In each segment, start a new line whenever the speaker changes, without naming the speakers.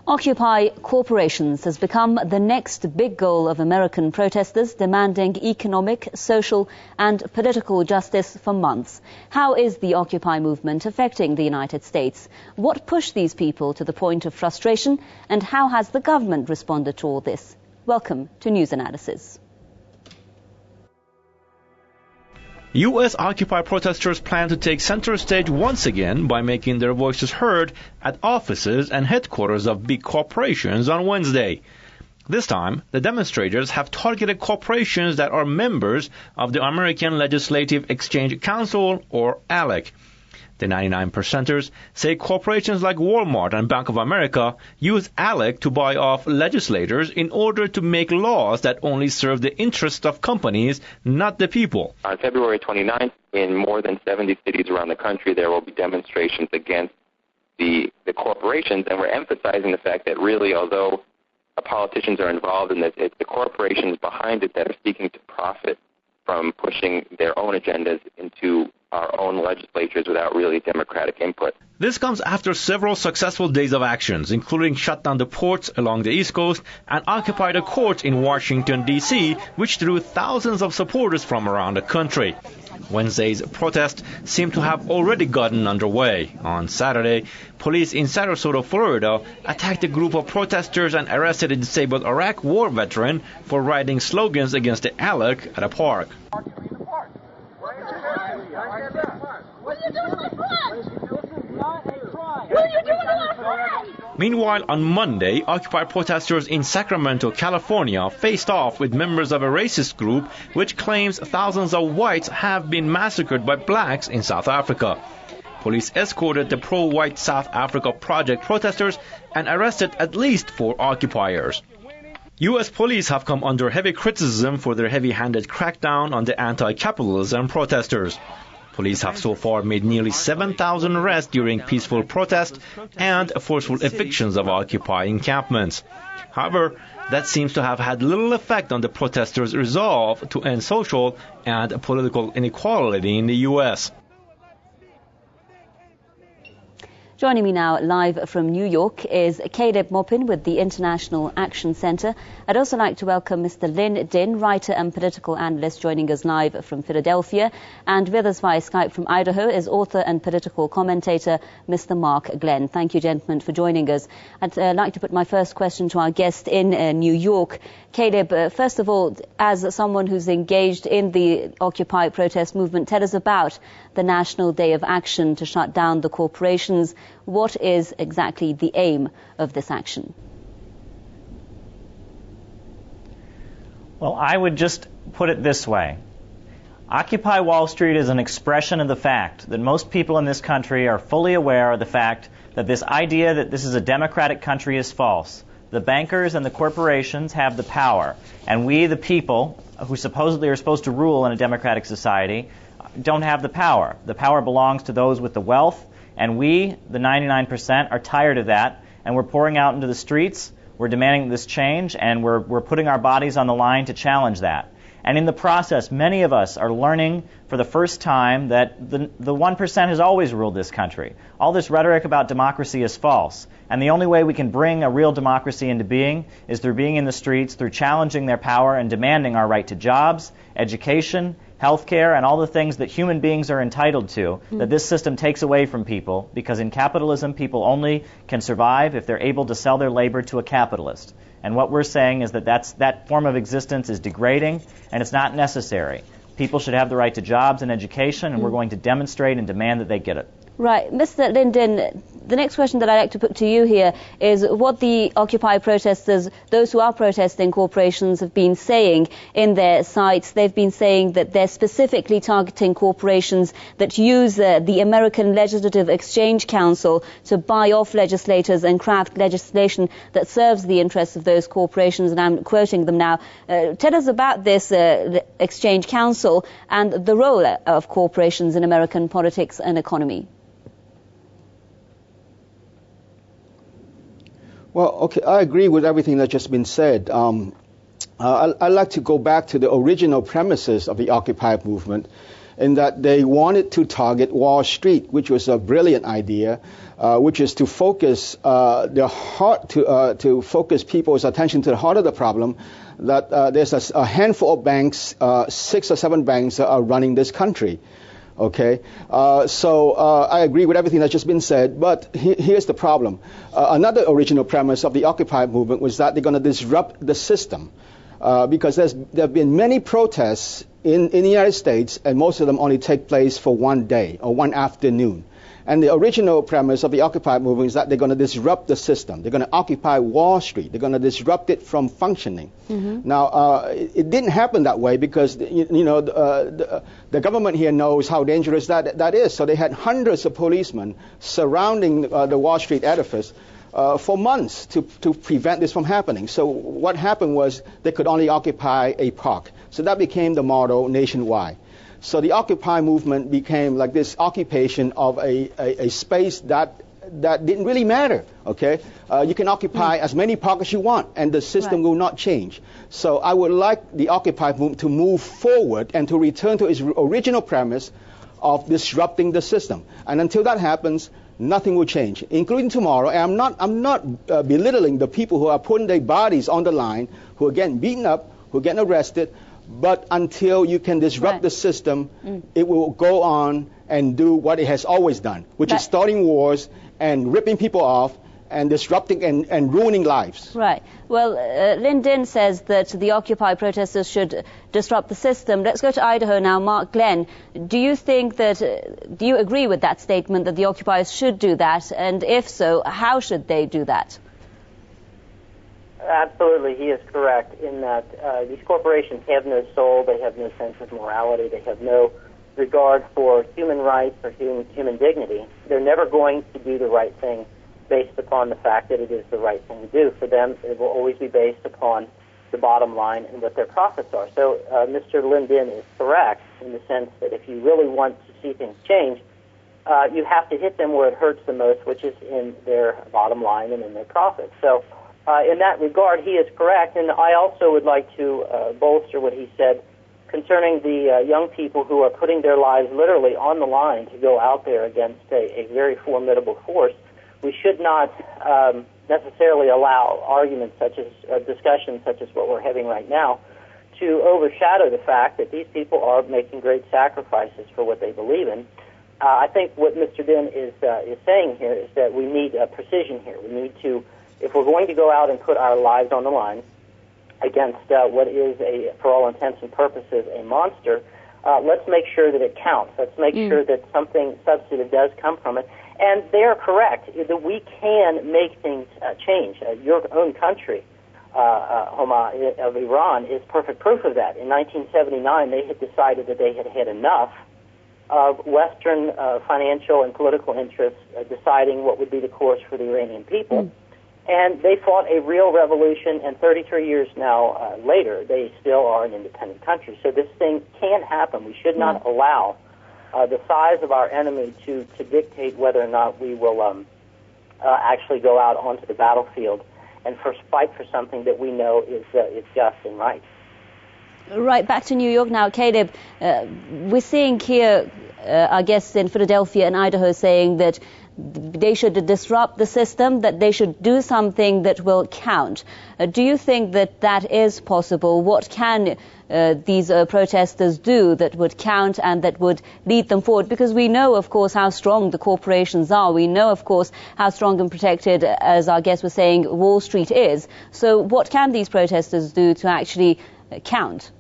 Occupy corporations has become the next big goal of American protesters demanding economic, social and political justice for months. How is the Occupy movement affecting the United States? What pushed these people to the point of frustration, and how has the government responded to all this? Welcome to News Analysis.
U.S. Occupy protesters plan to take center stage once again by making their voices heard at offices and headquarters of big corporations on Wednesday. This time, the demonstrators have targeted corporations that are members of the American Legislative Exchange Council, or ALEC. The 99%ers say corporations like Walmart and Bank of America use ALEC to buy off legislators in order to make laws that only serve the interests of companies, not the people.
On February 29th, in more than 70 cities around the country, there will be demonstrations against the corporations, and we're emphasizing the fact that really, although politicians are involved in this, it's the corporations behind it that are seeking to profit from pushing their own agendas into our own legislatures without really democratic input.
This comes after several successful days of actions, including shut down the ports along the East Coast and occupy the courts in Washington, D.C., which drew thousands of supporters from around the country. Wednesday's protest seemed to have already gotten underway. On Saturday, police in Sarasota, Florida, attacked a group of protesters and arrested a disabled Iraq war veteran for writing slogans against the ALEC at a park. Meanwhile, on Monday, Occupy protesters in Sacramento, California, faced off with members of a racist group which claims thousands of whites have been massacred by blacks in South Africa. Police escorted the pro-white South Africa Project protesters and arrested at least 4 occupiers. U.S. police have come under heavy criticism for their heavy-handed crackdown on the anti-capitalism protesters. Police have so far made nearly 7,000 arrests during peaceful protests and forceful evictions of Occupy encampments. However, that seems to have had little effect on the protesters' resolve to end social and political inequality in the U.S.
Joining me now live from New York is Maupin with the International Action Center. I'd also like to welcome Mr. Linh Dinh, writer and political analyst, joining us live from Philadelphia. And with us via Skype from Idaho is author and political commentator Mr. Mark Glenn. Thank you, gentlemen, for joining us. I'd like to put my first question to our guest in New York. Caleb, first of all, as someone who's engaged in the Occupy protest movement, tell us about the National Day of Action to shut down the corporations. What is exactly the aim of this action?
Well, I would just put it this way. Occupy Wall Street is an expression of the fact that most people in this country are fully aware of the fact that this idea that this is a democratic country is false. The bankers and the corporations have the power, and we, the people, who supposedly are supposed to rule in a democratic society, don't have the power. The power belongs to those with the wealth, and we, the 99%, are tired of that, and we're pouring out into the streets, we're demanding this change, and we're putting our bodies on the line to challenge that. And in the process, many of us are learning for the first time that the 1% has always ruled this country. All this rhetoric about democracy is false. And the only way we can bring a real democracy into being is through being in the streets, through challenging their power and demanding our right to jobs, education, health care, and all the things that human beings are entitled to, that this system takes away from people, because in capitalism, people only can survive if they're able to sell their labor to a capitalist. And what we're saying is that that form of existence is degrading, and it's not necessary. People should have the right to jobs and education, and we're going to demonstrate and demand that they get it.
Right. Mr. Linh Dinh, the next question that I'd like to put to you here is what the Occupy protesters, those who are protesting corporations, have been saying in their sites. They've been saying that they're specifically targeting corporations that use the American Legislative Exchange Council to buy off legislators and craft legislation that serves the interests of those corporations. And I'm quoting them now. Tell us about this Exchange Council and the role of corporations in American politics and economy.
Well, okay, I agree with everything that's just been said. I'd like to go back to the original premises of the Occupy movement. in that they wanted to target Wall Street, which was a brilliant idea, which is to focus to focus people's attention to the heart of the problem. That there's a handful of banks, 6 or 7 banks that are running this country. Okay, so I agree with everything that's just been said, but here's the problem. Another original premise of the Occupy movement was that they're going to disrupt the system, because there have been many protests in the United States, and most of them only take place for one day or one afternoon. And the original premise of the Occupy movement is that they're going to disrupt the system. They're going to occupy Wall Street. They're going to disrupt it from functioning. Now, it didn't happen that way because, the government here knows how dangerous that is. So they had hundreds of policemen surrounding the Wall Street edifice for months to prevent this from happening. So what happened was they could only occupy a park. So that became the motto nationwide. So the Occupy movement became like this occupation of a space that didn't really matter, okay? You can occupy as many parks as you want, and the system will not change. So I would like the Occupy movement to move forward and to return to its original premise of disrupting the system. And until that happens, nothing will change, including tomorrow. And I'm not belittling the people who are putting their bodies on the line, who are getting beaten up, who are getting arrested. But until you can disrupt the system, it will go on and do what it has always done, which is starting wars and ripping people off and disrupting and ruining lives.
Right. Well, Linh Dinh says that the Occupy protesters should disrupt the system. Let's go to Idaho now. Mark Glenn, do you agree with that statement that the occupiers should do that? And if so, how should they do that?
Absolutely, he is correct in that these corporations have no soul, they have no sense of morality, they have no regard for human rights or human dignity. They're never going to do the right thing based upon the fact that it is the right thing to do. For them, it will always be based upon the bottom line and what their profits are. So Mr. Linh Dinh is correct in the sense that if you really want to see things change, you have to hit them where it hurts the most, which is in their bottom line and in their profits. So in that regard, he is correct, and I also would like to bolster what he said concerning the young people who are putting their lives literally on the line to go out there against a very formidable force. We should not necessarily allow arguments such as discussions such as what we're having right now to overshadow the fact that these people are making great sacrifices for what they believe in. I think what Mr. Dinh is saying here is that we need precision here. We need to, if we're going to go out and put our lives on the line against what is, for all intents and purposes, a monster, let's make sure that it counts. Let's make sure that something substantive does come from it. And they are correct that we can make things change. Your own country, Homa, of Iran, is perfect proof of that. In 1979, they had decided that they had had enough of Western financial and political interests deciding what would be the course for the Iranian people. And they fought a real revolution, and 33 years now later, they still are an independent country. So this thing can happen. We should not allow the size of our enemy to dictate whether or not we will actually go out onto the battlefield and fight for something that we know is just and right.
Right, back to New York now. Caleb, we're seeing here our guests in Philadelphia and Idaho saying that they should disrupt the system, that they should do something that will count. Do you think that that is possible? What can these protesters do that would count and that would lead them forward? Because we know, of course, how strong the corporations are. We know, of course, how strong and protected, as our guest was saying, Wall Street is. So what can these protesters do to actually count?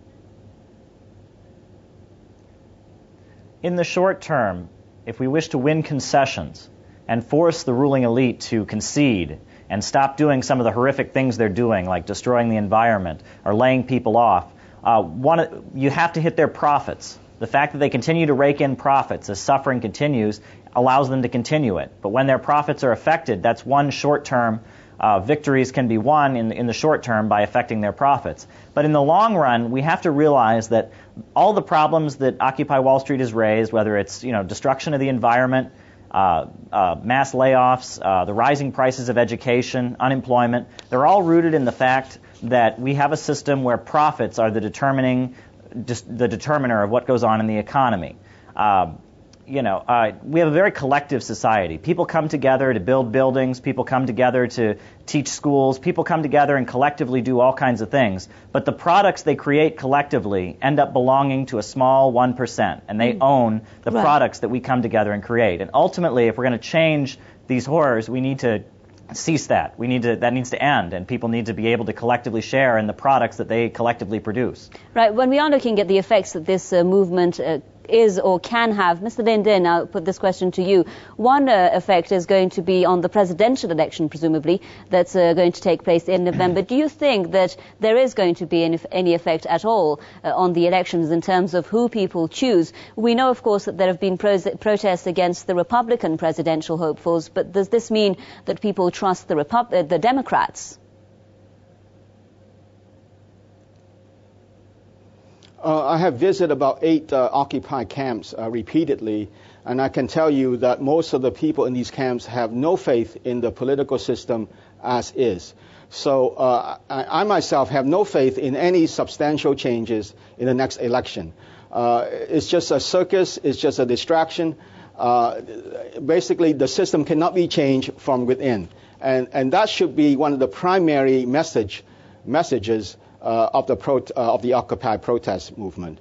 In the short term, if we wish to win concessions and force the ruling elite to concede and stop doing some of the horrific things they're doing, like destroying the environment or laying people off, you have to hit their profits. The fact that they continue to rake in profits as suffering continues allows them to continue it. But when their profits are affected, that's one short-term victories can be won in the short term by affecting their profits. But in the long run, we have to realize that all the problems that Occupy Wall Street has raised, whether it's destruction of the environment, mass layoffs, the rising prices of education, unemployment, they're all rooted in the fact that we have a system where profits are the determiner of what goes on in the economy. We have a very collective society. People come together to build buildings. People come together to teach schools. People come together and collectively do all kinds of things. But the products they create collectively end up belonging to a small 1%, and they own the products that we come together and create. And ultimately, if we're going to change these horrors, we need to cease that. That needs to end, and people need to be able to collectively share in the products that they collectively produce.
Right. When we are looking at the effects that this movement is or can have, Mr. Linh Dinh, I'll put this question to you. One effect is going to be on the presidential election, presumably, that's going to take place in November. Do you think that there is going to be any effect at all on the elections in terms of who people choose? We know, of course, that there have been protests against the Republican presidential hopefuls, but does this mean that people trust the Democrats?
I have visited about 8 Occupy camps repeatedly, and I can tell you that most of the people in these camps have no faith in the political system as is. So I myself have no faith in any substantial changes in the next election. It's just a circus, it's just a distraction. Basically, the system cannot be changed from within. And that should be one of the primary messages of the Occupy protest movement.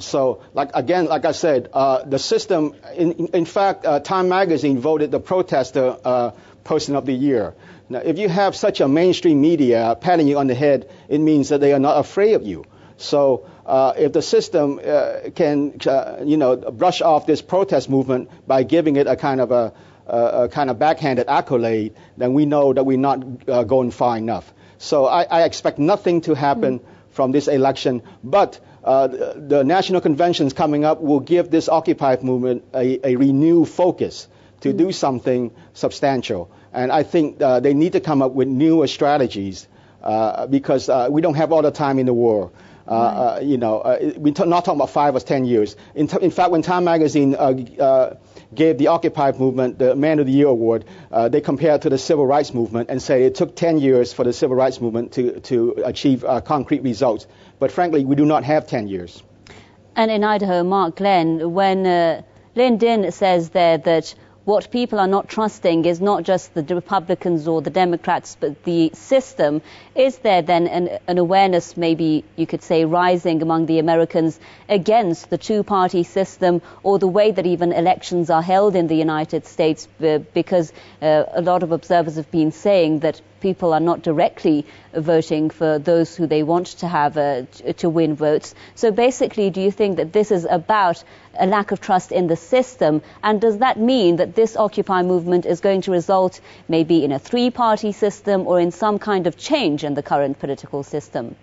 So, like I said, the system. In fact, Time Magazine voted the protester Person of the Year. Now, if you have such a mainstream media patting you on the head, it means that they are not afraid of you. So, if the system can, brush off this protest movement by giving it a kind of backhanded accolade, then we know that we're not going far enough. So I expect nothing to happen from this election, but the national conventions coming up will give this Occupy movement a renewed focus to do something substantial. And I think they need to come up with newer strategies because we don't have all the time in the world. We're not talking about 5 or 10 years. In fact, when Time Magazine gave the Occupy movement the Man of the Year award, they compared it to the Civil Rights movement and say it took 10 years for the Civil Rights movement to achieve concrete results. But frankly, we do not have 10 years.
And in Idaho, Mark Glenn, when Linh Dinh says there that what people are not trusting is not just the Republicans or the Democrats, but the system, is there then an awareness, maybe you could say, rising among the Americans against the two-party system or the way that even elections are held in the United States? Because a lot of observers have been saying that people are not directly voting for those who they want to have to win votes. So basically, do you think that this is about a lack of trust in the system? And does that mean that this Occupy movement is going to result maybe in a three-party system or in some kind of change in the current political system?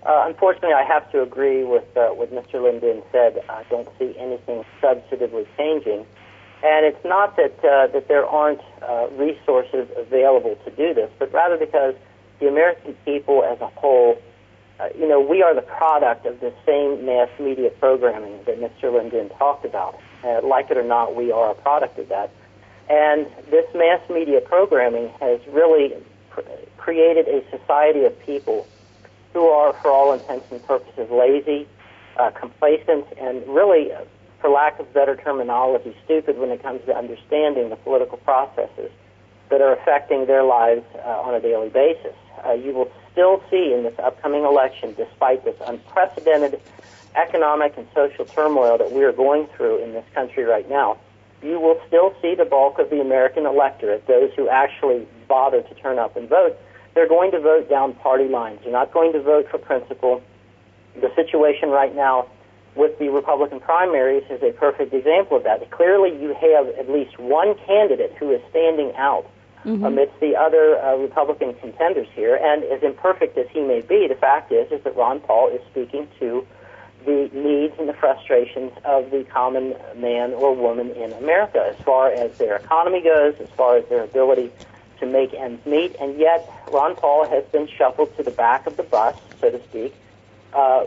Unfortunately, I have to agree with what Mr. Linh Dinh said. I don't see anything substantively changing. And it's not that there aren't resources available to do this, but rather because the American people as a whole, we are the product of the same mass media programming that Mr. Linh Dinh talked about. Like it or not, we are a product of that. And this mass media programming has really created a society of people who are, for all intents and purposes, lazy, complacent, and really, for lack of better terminology, stupid when it comes to understanding the political processes that are affecting their lives on a daily basis. You will still see in this upcoming election, despite this unprecedented economic and social turmoil that we are going through in this country right now, you will still see the bulk of the American electorate, those who actually bother to turn up and vote, they're going to vote down party lines. They're not going to vote for principle. The situation right now with the Republican primaries is a perfect example of that. Clearly, you have at least one candidate who is standing out amidst the other Republican contenders here. And as imperfect as he may be, the fact is that Ron Paul is speaking to the needs and the frustrations of the common man or woman in America as far as their economy goes, as far as their ability to make ends meet. And yet, Ron Paul has been shuffled to the back of the bus, so to speak,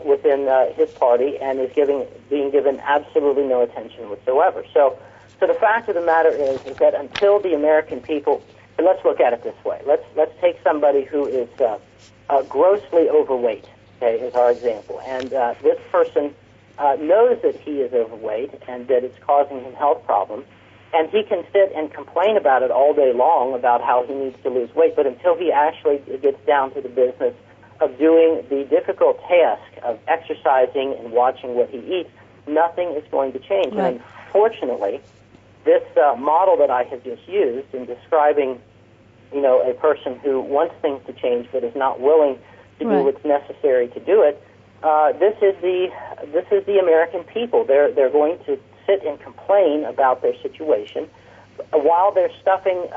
within his party, and is being given absolutely no attention whatsoever. So the fact of the matter is that until the American people, and let's look at it this way. Let's take somebody who is grossly overweight, okay, as our example. And this person knows that he is overweight and that it's causing him health problems, and he can sit and complain about it all day long about how he needs to lose weight, but until he actually gets down to the business of doing the difficult task of exercising and watching what he eats, nothing is going to change.
Right.
And unfortunately, this model that I have just used in describing, a person who wants things to change but is not willing to do what's necessary to do it, this is the American people. They're going to sit and complain about their situation while they're stuffing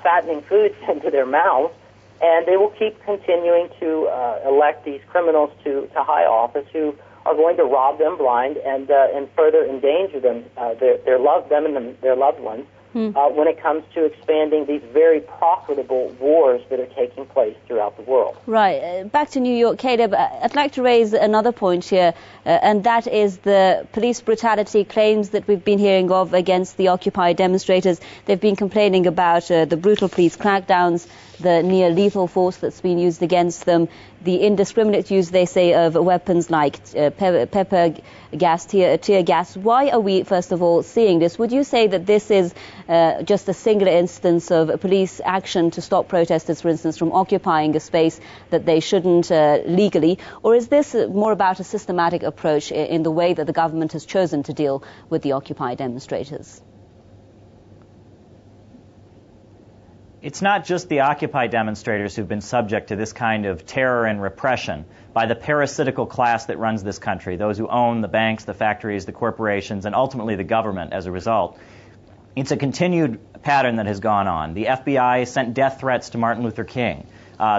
fattening foods into their mouths, and they will keep continuing to elect these criminals to high office who are going to rob them blind and further endanger them, their loved ones, when it comes to expanding these very profitable wars that are taking place throughout the world.
Right. Back to New York, Caleb, I'd like to raise another point here, and that is the police brutality claims that we've been hearing of against the Occupy demonstrators. They've been complaining about the brutal police crackdowns, the near-lethal force that's been used against them, the indiscriminate use, they say, of weapons like pepper gas, tear gas. Why are we, first of all, seeing this? Would you say that this is just a singular instance of police action to stop protesters, for instance, from occupying a space that they shouldn't legally? Or is this more about a systematic approach in the way that the government has chosen to deal with the Occupy demonstrators?
It's not just the Occupy demonstrators who've been subject to this kind of terror and repression by the parasitical class that runs this country, those who own the banks, the factories, the corporations, and ultimately the government as a result. It's a continued pattern that has gone on. The FBI sent death threats to Martin Luther King.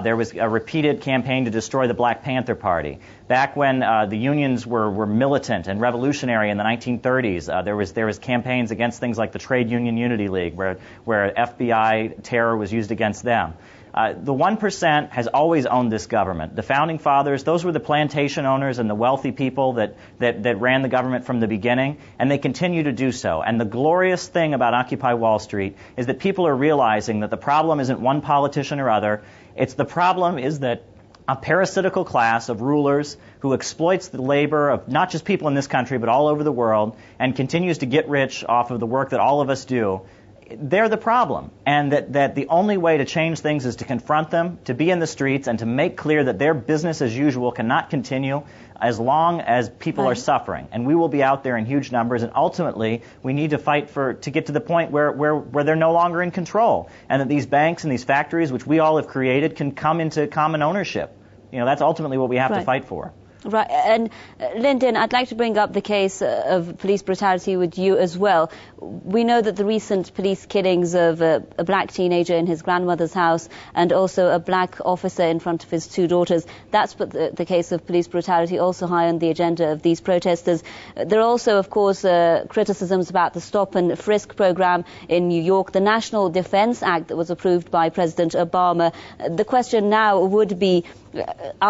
There was a repeated campaign to destroy the Black Panther Party. Back when the unions were militant and revolutionary in the 1930s, there was campaigns against things like the Trade Union Unity League, where FBI terror was used against them. The 1% has always owned this government. The Founding Fathers, those were the plantation owners and the wealthy people that ran the government from the beginning, and they continue to do so. And the glorious thing about Occupy Wall Street is that people are realizing that the problem isn't one politician or other. The problem is that a parasitical class of rulers who exploits the labor of not just people in this country but all over the world and continues to get rich off of the work that all of us do, they're the problem. And that the only way to change things is to confront them, to be in the streets, and to make clear that their business as usual cannot continue as long as people are suffering. And we will be out there in huge numbers, and ultimately we need to fight to get to the point where they're no longer in control, and that these banks and these factories, which we all have created, can come into common ownership. That's ultimately what we have to fight for.
Right. And Lyndon, I'd like to bring up the case of police brutality with you as well. We know that the recent police killings of a black teenager in his grandmother's house and also a black officer in front of his two daughters, that's put the case of police brutality also high on the agenda of these protesters. There are also, of course, criticisms about the stop and frisk program in New York, the National Defense Act that was approved by President Obama. The question now would be,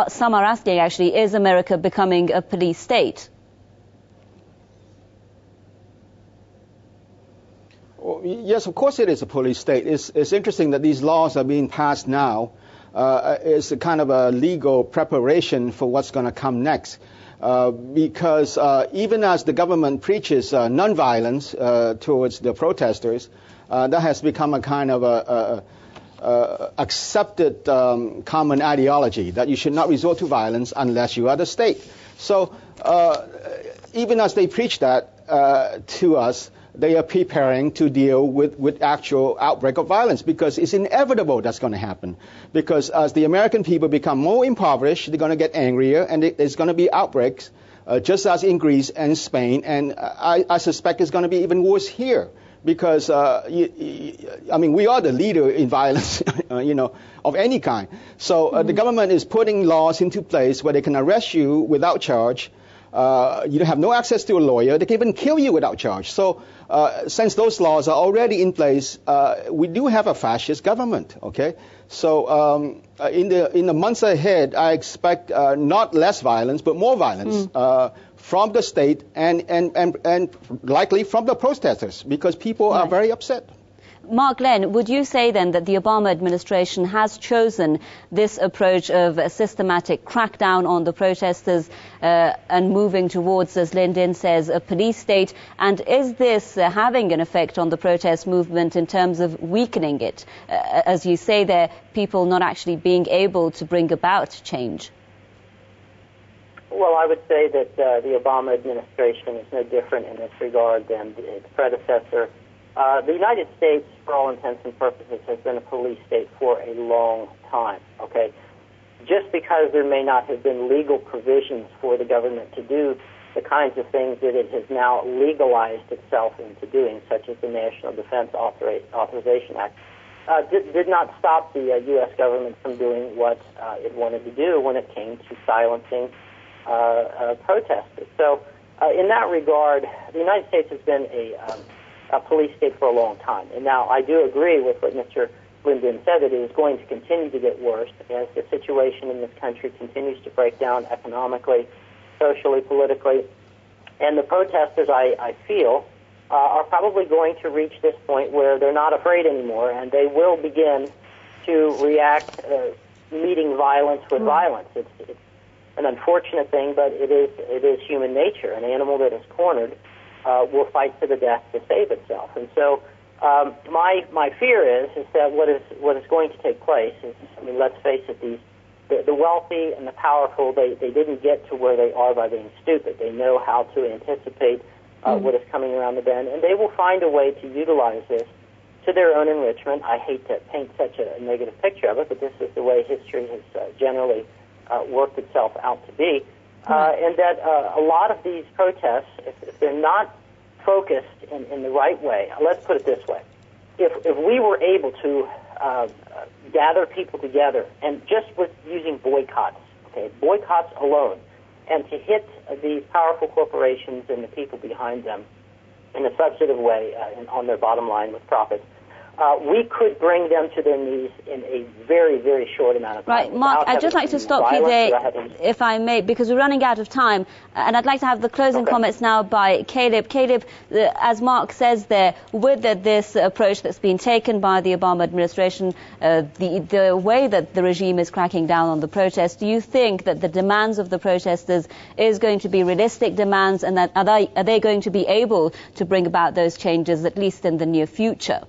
some are asking actually, is America becoming a police state?
Well, yes, of course it is a police state. It's interesting that these laws are being passed now. It's a kind of a legal preparation for what's going to come next. Because even as the government preaches nonviolence towards the protesters, that has become a kind of accepted common ideology that you should not resort to violence unless you are the state. So even as they preach that to us, they are preparing to deal with actual outbreak of violence, because it's inevitable that's going to happen. Because as the American people become more impoverished, they're going to get angrier, and there's going to be outbreaks, just as in Greece and Spain, and I suspect it's going to be even worse here. Because, we are the leader in violence, of any kind. So the government is putting laws into place where they can arrest you without charge. You have no access to a lawyer. They can even kill you without charge. So since those laws are already in place, we do have a fascist government, okay? So in the months ahead, I expect not less violence, but more violence. From the state and likely from the protesters, because people are very upset.
Mark Glenn, would you say then that the Obama administration has chosen this approach of a systematic crackdown on the protesters and moving towards, as Linh Dinh says, a police state? And is this having an effect on the protest movement in terms of weakening it? As you say there, people not actually being able to bring about change.
Well, I would say that the Obama administration is no different in this regard than its predecessor. The United States, for all intents and purposes, has been a police state for a long time, okay? Just because there may not have been legal provisions for the government to do the kinds of things that it has now legalized itself into doing, such as the National Defense Authorization Act, did not stop the U.S. government from doing what it wanted to do when it came to silencing protesters. So in that regard, the United States has been a police state for a long time. And now I do agree with what Mr. Linh Dinh said, that it is going to continue to get worse as the situation in this country continues to break down economically, socially, politically. And the protesters, I feel, are probably going to reach this point where they're not afraid anymore, and they will begin to react, meeting violence with violence. It's an unfortunate thing, but it is human nature. An animal that is cornered will fight to the death to save itself. And so my fear is that what is going to take place is, I mean, let's face it, the wealthy and the powerful, they didn't get to where they are by being stupid. They know how to anticipate what is coming around the bend, and they will find a way to utilize this to their own enrichment. I hate to paint such a negative picture of it, but this is the way history has generally worked itself out to be. And that a lot of these protests, if they're not focused in the right way, let's put it this way, if we were able to gather people together, and just with using boycotts, okay, boycotts alone, and to hit these powerful corporations and the people behind them in a substantive way on their bottom line with profits, we could bring them to their knees in a very, very short amount of time.
Right, Mark, I'd just like to stop you there, if I may, because we're running out of time, and I'd like to have the closing comments now by Caleb. Caleb, as Mark says there, with this approach that's been taken by the Obama administration, the way that the regime is cracking down on the protests, do you think that the demands of the protesters is going to be realistic demands, and that are they going to be able to bring about those changes, at least in the near future?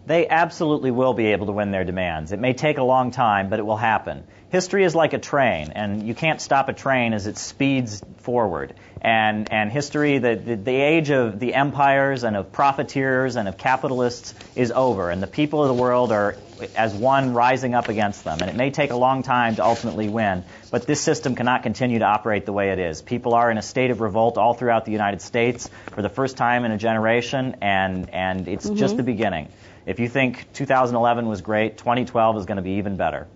They absolutely will be able to win their demands. It may take a long time, but it will happen. History is like a train, and you can't stop a train as it speeds forward. And history, the age of the empires and of profiteers and of capitalists is over, and the people of the world are as one rising up against them. And it may take a long time to ultimately win, but this system cannot continue to operate the way it is. People are in a state of revolt all throughout the United States for the first time in a generation, and it's just the beginning. If you think 2011 was great, 2012 is going to be even better.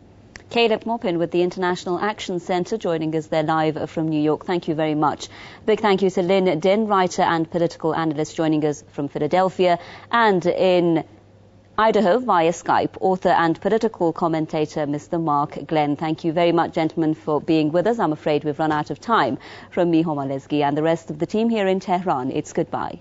Caleb Maupin with the International Action Center joining us there live from New York. Thank you very much. Big thank you to Linh Dinh, writer and political analyst, joining us from Philadelphia, and in Idaho via Skype, author and political commentator Mr. Mark Glenn. Thank you very much, gentlemen, for being with us. I'm afraid we've run out of time. From me, Homa Lesgi, and the rest of the team here in Tehran, it's goodbye.